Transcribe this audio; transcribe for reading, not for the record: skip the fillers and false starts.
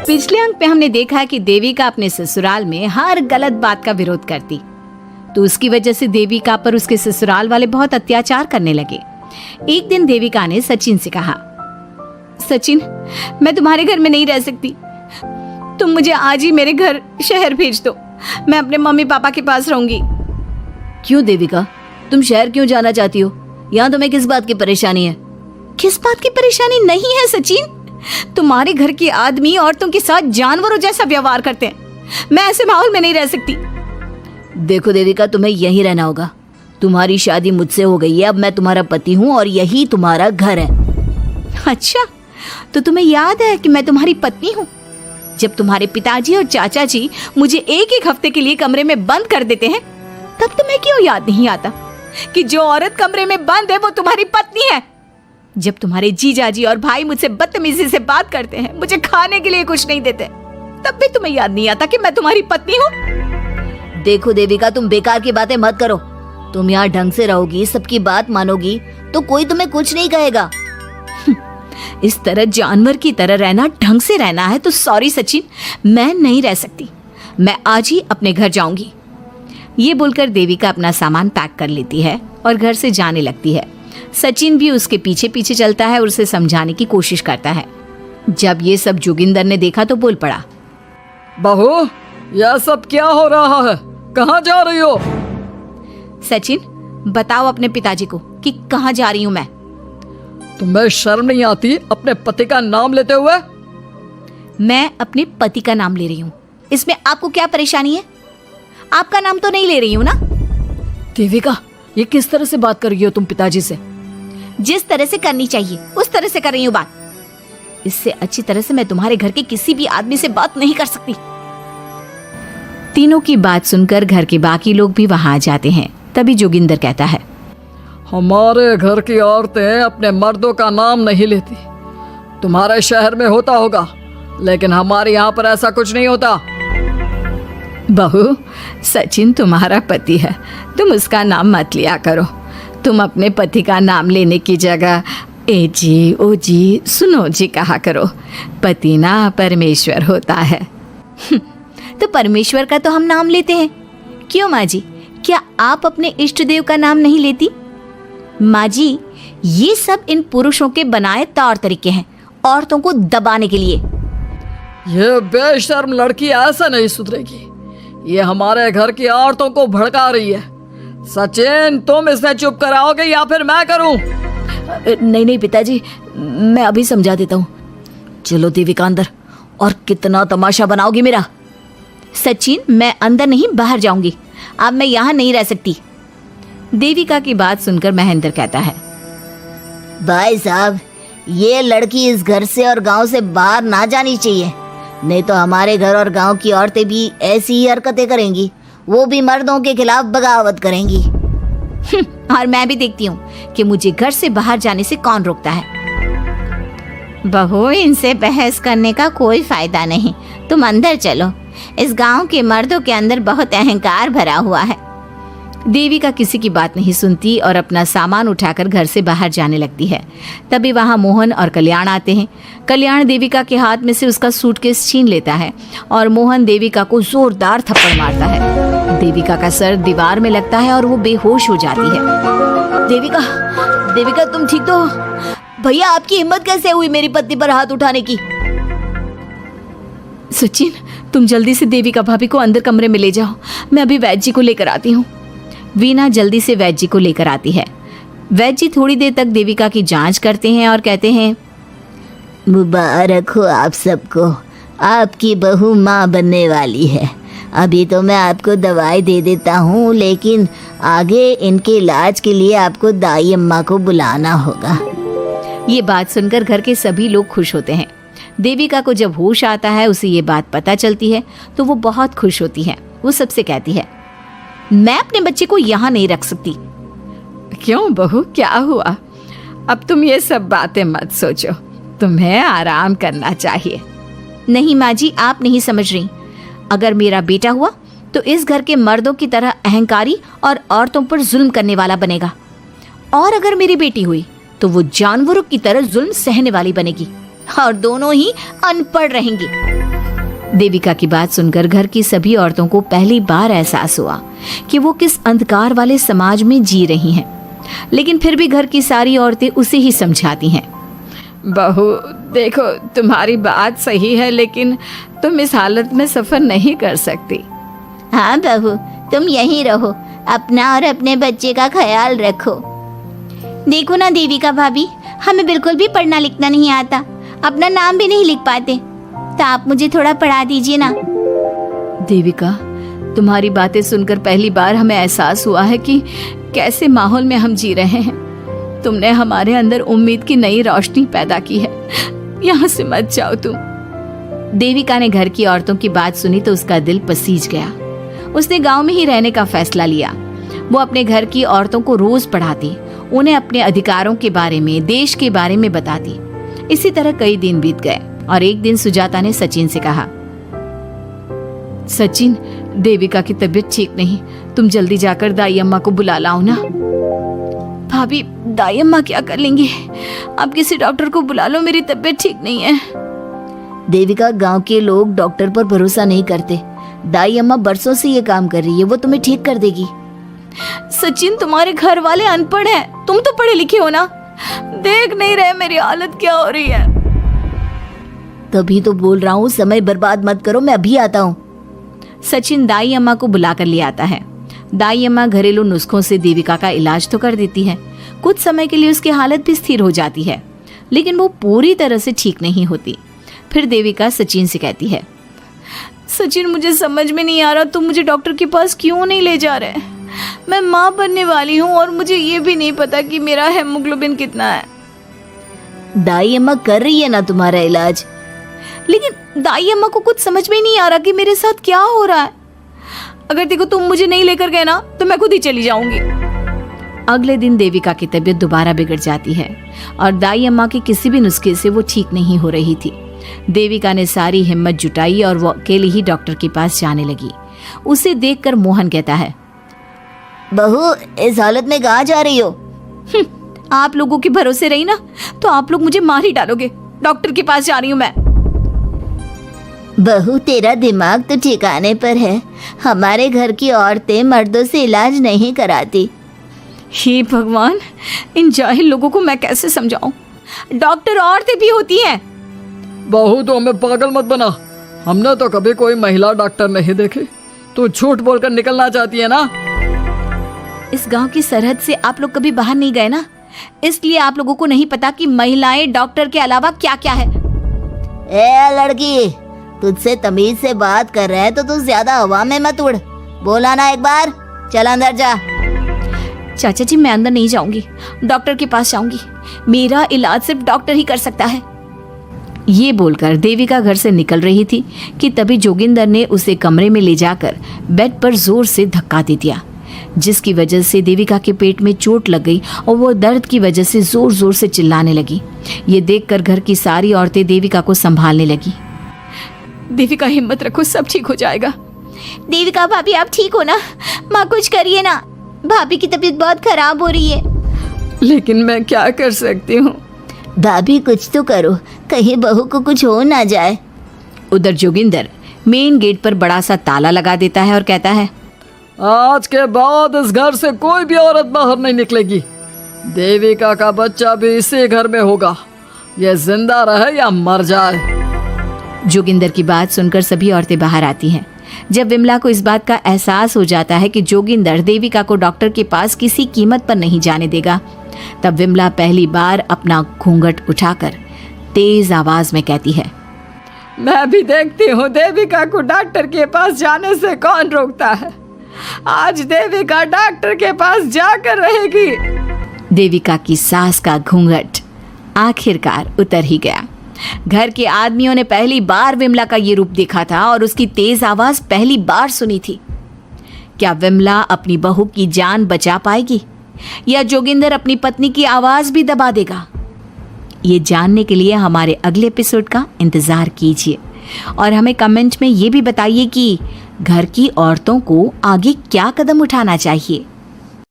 पिछले अंक में हमने देखा कि देविका अपने ससुराल में हर गलत बात का विरोध करती, तो उसकी वजह से देविका पर उसके ससुराल वाले बहुत अत्याचार करने लगे। एक दिन देविका ने सचिन से कहा, सचिन, मैं तुम्हारे घर में नहीं रह सकती, तुम मुझे आज ही मेरे घर शहर भेज दो, मैं अपने मम्मी पापा के पास रहूंगी। क्यों देविका, तुम शहर क्यों जाना चाहती हो? यहाँ तुम्हें किस बात की परेशानी है? किस बात की परेशानी नहीं है सचिन, तुम्हारे घर के आदमी औरतों के साथ जानवरों जैसा व्यवहार करते हैं, मैं ऐसे माहौल में नहीं रह सकती। देखो देविका, तुम्हें यहीं रहना होगा। तुम्हारी शादी मुझसे हो गई है, अब मैं तुम्हारा पति हूँ और यही तुम्हारा घर है। अच्छा, तो तुम्हें याद है कि मैं तुम्हारी पत्नी हूँ? जब तुम्हारे पिताजी और चाचा जी मुझे एक हफ्ते के लिए कमरे में बंद कर देते हैं, तब तुम्हें क्यों याद नहीं आता कि जो औरत कमरे में बंद है वो तुम्हारी पत्नी है? जब तुम्हारे जीजाजी और भाई मुझसे बदतमीजी से बात करते हैं, मुझे खाने के लिए कुछ नहीं देते, तब भी तुम्हें याद नहीं आता कि मैं तुम्हारी पत्नी हूँ? देखो देविका, तुम बेकार की बातें मत करो। तुम यहाँ ढंग से रहोगी, सबकी बात मानोगी, तो कोई तुम्हें कुछ नहीं कहेगा। इस तरह जानवर की तरह रहना ढंग से रहना है तो सॉरी सचिन, मैं नहीं रह सकती, मैं आज ही अपने घर जाऊंगी। ये बोलकर देविका अपना सामान पैक कर लेती है और घर से जाने लगती है। सचिन भी उसके पीछे पीछे चलता है और उसे समझाने की कोशिश करता है। जब ये सब जोगिंदर ने देखा तो बोल पड़ा, बहू, यह सब क्या हो रहा है? कहाँ जा रही हो? सचिन, बताओ अपने पिताजी को कि कहाँ जा रही हूँ मैं। तुम्हें शर्म नहीं आती अपने पति का नाम लेते हुए? मैं अपने पति का नाम ले रही हूँ, इसमें आपको क्या परेशानी है? आपका नाम तो नहीं ले रही हूँ ना। देविका, ये किस तरह से बात कर रही हो तुम पिताजी से? जिस तरह से करनी चाहिए उस तरह से कर रही हूँ बात। इससे अच्छी तरह से मैं तुम्हारे घर के किसी भी आदमी से बात नहीं कर सकती। तीनों की बात सुनकर घर के बाकी लोग भी वहां आ जाते हैं। तभी जोगिंदर कहता है, हमारे घर की औरतें अपने मर्दों का नाम नहीं लेती। तुम्हारे शहर में होता होगा, लेकिन हमारे यहाँ पर ऐसा कुछ नहीं होता। बहू, सचिन तुम्हारा पति है, तुम उसका नाम मत लिया करो। तुम अपने पति का नाम लेने की जगह ए जी, ओ जी, सुनो जी कहा करो। पति ना परमेश्वर होता है। तो परमेश्वर का तो हम नाम लेते हैं। क्यों माँ जी, क्या आप अपने इष्ट देव का नाम नहीं लेती? माँ जी, ये सब इन पुरुषों के बनाए तौर तरीके हैं, औरतों को दबाने के लिए। ये बेशर्म लड़की ऐसा नहीं सुधरेगी। ये हमारे घर की औरतों को भड़का रही है। सचिन, तुम इसे चुप कराओगे या फिर मैं करूं? नहीं पिताजी, मैं अभी समझा देता हूँ। चलो देविका अंदर, और कितना तमाशा बनाओगी मेरा। सचिन, मैं अंदर नहीं बाहर जाऊंगी, अब मैं यहाँ नहीं रह सकती। देविका की बात सुनकर महेंद्र कहता है, भाई साहब, ये लड़की इस घर से और गांव से बाहर ना जानी चाहिए, नहीं तो हमारे घर और गांव की औरतें भी ऐसी ही हरकतें करेंगी, वो भी मर्दों के खिलाफ बगावत करेंगी। और मैं भी देखती हूँ कि मुझे घर से बाहर जाने से कौन रोकता है। बहू, इनसे बहस करने का कोई फायदा नहीं, तुम अंदर चलो। इस गांव के मर्दों के अंदर बहुत अहंकार भरा हुआ है। देविका किसी की बात नहीं सुनती और अपना सामान उठाकर घर से बाहर जाने लगती है। तभी वहां मोहन और कल्याण आते हैं। कल्याण देविका के हाथ में से उसका सूटकेस छीन लेता है और मोहन देविका को जोरदार थप्पड़ मारता है। देविका का सर दीवार में लगता है और वो बेहोश हो जाती है। देविका, तुम ठीक तो हो? भैया, आपकी हिम्मत कैसे हुई मेरी पत्नी पर हाथ उठाने की? सचिन, तुम जल्दी से देविका भाभी को अंदर कमरे में ले जाओ, मैं अभी वैद्य जी को लेकर आती हूँ। वीना जल्दी से वैद्य जी को लेकर आती है। वैद्य जी थोड़ी देर तक देविका की जांच करते हैं और कहते हैं, मुबारक हो आप सबको, आपकी बहू माँ बनने वाली है। अभी तो मैं आपको दवाई दे देता हूँ, लेकिन आगे इनके इलाज के लिए आपको दाई अम्मा को बुलाना होगा। ये बात सुनकर घर के सभी लोग खुश होते हैं। देविका को जब होश आता है, उसे ये बात पता चलती है तो वो बहुत खुश होती है। वो सबसे कहती है, मैं अपने बच्चे को यहाँ नहीं रख सकती। क्यों बहू, क्या हुआ? अब तुम ये सब बातें मत सोचो, तुम्हें आराम करना चाहिए। नहीं माँ जी, आप नहीं समझ रही। अगर मेरा बेटा हुआ तो इस घर के मर्दों की तरह अहंकारी और औरतों पर जुल्म करने वाला बनेगा, और अगर मेरी बेटी हुई तो वो जानवरों की तरह जुल्म सहने वाली बनेगी, और दोनों ही अनपढ़ रहेंगी। देविका की बात सुनकर घर की सभी औरतों को पहली बार एहसास हुआ कि वो किस अंधकार वाले समाज में जी रही हैं। लेकिन फिर भी घर की सारी औरतें उसे ही समझाती हैं। बहू देखो, तुम्हारी बात सही है, लेकिन तुम इस हालत में सफर नहीं कर सकती। हाँ बहू, तुम यहीं रहो, अपना और अपने बच्चे का ख्याल रखो। देखो ना देविका भाभी, हमें बिल्कुल भी पढ़ना लिखना नहीं आता, अपना नाम भी नहीं लिख पाते, तो आप मुझे थोड़ा पढ़ा दीजिए ना। देविका, तुम्हारी बातें सुनकर पहली बार हमें एहसास हुआ है कि कैसे माहौल में हम जी रहे हैं। तुमने हमारे अंदर उम्मीद की नई रोशनी पैदा की है। यहाँ से मत जाओ तुम। देविका ने घर की औरतों की बात सुनी तो उसका दिल पसीज गया। उसने गांव में ही रहने का फैसला लिया। वो अपने घर की औरतों को रोज पढ़ाती, उन्हें अपने अधिकारों के बारे में, देश के बारे में बताती। इसी तरह कई दिन बीत गए और एक दिन सुजाता ने सचिन से कहा, सचिन, देविका की तबीयत ठीक नहीं, तुम जल्दी जाकर दाई अम्मा को बुला लाओ ना। भाभी, दाई अम्मा क्या कर लेंगी? आप किसी डॉक्टर को बुला लो, मेरी तबीयत ठीक नहीं है। देविका, गांव के लोग डॉक्टर पर भरोसा नहीं करते। दाई अम्मा बरसों से ये काम कर रही है, वो तुम्हें ठीक कर देगी। सचिन, तुम्हारे घर वाले अनपढ़ हैं, तुम तो पढ़े लिखे हो ना, देख नहीं रहे मेरी हालत क्या हो रही है। तभी तो बोल रहा हूँ, समय बर्बाद मत करो, मैं अभी आता हूँ। सचिन दाई अम्मा को बुलाकर ले आता है। दाई अम्मा घरेलू नुस्खों से देविका का इलाज तो कर देती है। कुछ समय के लिए उसकी हालत भी स्थिर हो जाती है, लेकिन वो पूरी तरह से ठीक नहीं होती। फिर देविका सचिन से कहती है, सचिन, मुझे समझ में नहीं आ रहा, तुम मुझे डॉक्टर के पास क्यों नहीं ले जा रहे? मैं माँ बनने वाली हूँ और मुझे ये भी नहीं पता कि मेरा हेमोग्लोबिन कितना है। दाई अम्मा कर रही है ना तुम्हारा इलाज। लेकिन दाई अम्मा को कुछ समझ में नहीं आ रहा कि मेरे साथ क्या हो रहा है। अगर देखो तुम मुझे नहीं लेकर गए ना तो मैं खुद ही चली जाऊंगी। अगले दिन देविका की तबीयत दोबारा बिगड़ जाती है और दाई अम्मा के किसी भी नुस्खे से वो ठीक नहीं हो रही थी। देविका ने सारी हिम्मत जुटाई और वो अकेले ही डॉक्टर के पास जाने लगी। उसे देखकर मोहन कहता है, बहू, इस हालत में कहाँ जा रही हो? आप लोगों के भरोसे रही ना तो आप लोग मुझे मार ही डालोगे। डॉक्टर के पास जा रही हूँ मैं। बहू, तेरा दिमाग तो ठिकाने पर है। हमारे घर की औरतें मर्दों से इलाज नहीं कराती। हे भगवान, इन जाहिल लोगों को मैं कैसे समझाऊं? डॉक्टर औरतें भी होती हैं। बहू, तो हमें पागल मत बना, हमने तो कभी कोई महिला डॉक्टर नहीं देखी। तू झूठ बोलकर निकलना चाहती है ना? इस गांव की सरहद से आप लोग कभी बाहर नहीं गए ना, इसलिए आप लोगों को नहीं पता कि महिलाएं डॉक्टर के अलावा क्या क्या है। ए लड़की, तुझसे तमीज से बात कर रहे हैं तो तू ज्यादा हवा में मत उड़। बोला ना एक बार, चल अंदर जा। चाचा जी, मैं अंदर नहीं जाऊंगी, डॉक्टर के पास जाऊंगी। मेरा इलाज सिर्फ डॉक्टर ही कर सकता है। ये बोलकर देविका घर से निकल रही थी कि तभी जोगिंदर ने उसे कमरे में ले जाकर बेड पर जोर से धक्का दे दिया, जिसकी वजह से देविका के पेट में चोट लग गई और वो दर्द की वजह से जोर जोर से चिल्लाने लगी। ये देखकर घर की सारी औरतें देविका को संभालने लगी। देविका, हिम्मत रखो, सब ठीक हो जाएगा। देविका भाभी, आप ठीक हो ना? माँ, कुछ करिए ना, भाभी की तबीयत बहुत खराब हो रही है। लेकिन मैं क्या कर सकती हूँ? भाभी, कुछ तो करो, कहीं बहू को कुछ हो ना जाए। उधर जोगिंदर मेन गेट पर बड़ा सा ताला लगा देता है और कहता है, आज के बाद इस घर से कोई भी औरत बाहर नहीं निकलेगी। देविका का बच्चा भी इसी घर में होगा, ये जिंदा रहे या मर जाए। जोगिंदर की बात सुनकर सभी औरतें बाहर आती हैं। जब विमला को इस बात का एहसास हो जाता है कि जोगिंदर देविका को डॉक्टर के पास किसी कीमत पर नहीं जाने देगा, तब विमला पहली बार अपना घूंघट उठाकर तेज आवाज में कहती है, मैं भी देखती हूँ देविका को डॉक्टर के पास जाने से कौन रोकता है। आज देविका डॉक्टर के पास जाकर रहेगी। देविका की सास का घूंघट आखिरकार उतर ही गया। घर के आदमियों ने पहली बार विमला का ये रूप देखा था और उसकी तेज आवाज पहली बार सुनी थी। क्या विमला अपनी बहू की जान बचा पाएगी या जोगिंदर अपनी पत्नी की आवाज भी दबा देगा? ये जानने के लिए हमारे अगले एपिसोड का इंतजार कीजिए और हमें कमेंट में ये भी बताइए कि घर की औरतों को आगे क्या कदम उठाना चाहिए।